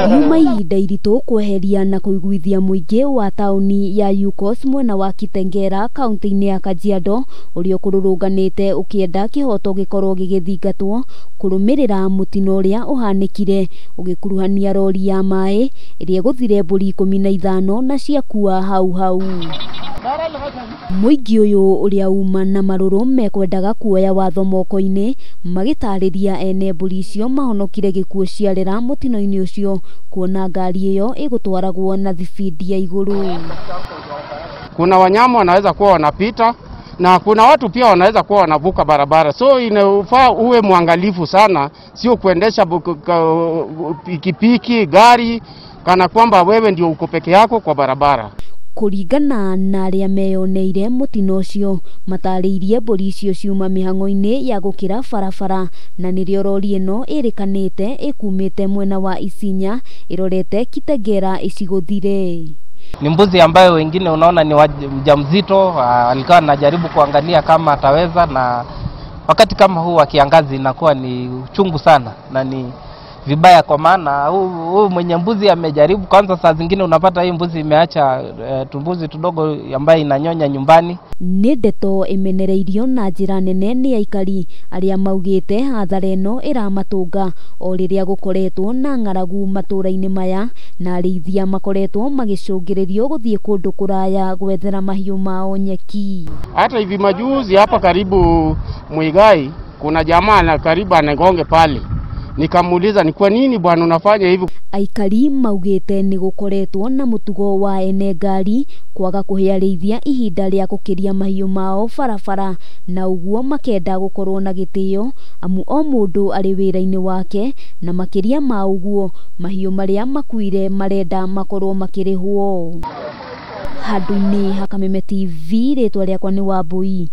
Nyuma ihinda iritũ kweheria na kũiguithia mũingĩ wa taũni ya Yukos mwena wa Kitengela kaunti-inĩ ya Kajiado ũrĩa kũrũrũnganĩte ũkĩenda kĩhoto gĩkorwo gĩgĩthingatwo kũrũmĩrĩra mũtino ũrĩa ũhanĩkire ũgĩkuruhania rori ya maĩ ĩrĩa gũthire mbũri 15 na ciakua hau. Mũingĩ ũyũ ũrĩa uma na marũrũ mekwendaga kuoya watho moko-inĩ magĩtarĩria ene mbũri icio mahonokire gĩkuũ ciarĩra mũtino-inĩ ũcio kuona ngari ĩyo ĩgũtwaragwo na thibidi ya igũrũ. Kuna wanyama wanaweza kuwa wanapita na kuna watu pia wanaweza kuwa wanavuka barabara, so inafaa uwe mwangalifu sana, sio kuendesha pikipiki gari kana kwamba wewe ndio uko peke yako kwa barabara. Kũringana na arĩa meyoneire mũtino ũcio matarĩirie mbũri icio ciuma mĩhang'o-inĩ ya gũkĩra barabara na nĩrĩo rori ĩno ĩrĩkanĩte ĩkumĩte mwena wa Isinya ĩrorete Kitengela ĩcigũthire. Ni mbuzi ambayo wengine unaona ni mjamzito, alikuwa anajaribu kuangalia kama ataweza, na wakati kama huu wa kiangazi inakuwa ni uchungu sana na ni vibaya kwa maana huu mwenye mbuzi amejaribu. Kwanza saa zingine unapata hii mbuzi imeacha tumbuzi tudogo ambaye inanyonya nyumbani. Nĩ ndeto imenereirio na njĩra nene nĩ aikari arĩa maugĩte hathara ĩno ĩramatũnga o rĩrĩa gũkoretwo na ng'aragu matũra-inĩ maya na arĩithia makoretwo magĩcũngĩrĩrio gũthiĩ kũndũ kũraya gwethera mahiũ mao nyeki. Hata hivi majuzi hapa karibu Muigai kuna jamaa na karibu anagonge pale. Nikamuuliza ni kwa nini bwana unafanya hivi? Aikari maugĩte nĩ gũkoretwo na mũtugo wa ene ngari kwaga kũhe arĩithia ihinda rĩa gũkĩria mahiũ mao barabara, na ũguo makenda gũkorwo na gĩtĩo amu o mũndũ arĩ wĩra-inĩ wake, na makĩria ma ũguo mahiũ marĩa makuire marenda makorwo makĩrĩhwo. Handũ-inĩ ha Kameme TV, rĩtwa rĩakwa nĩ Wambui.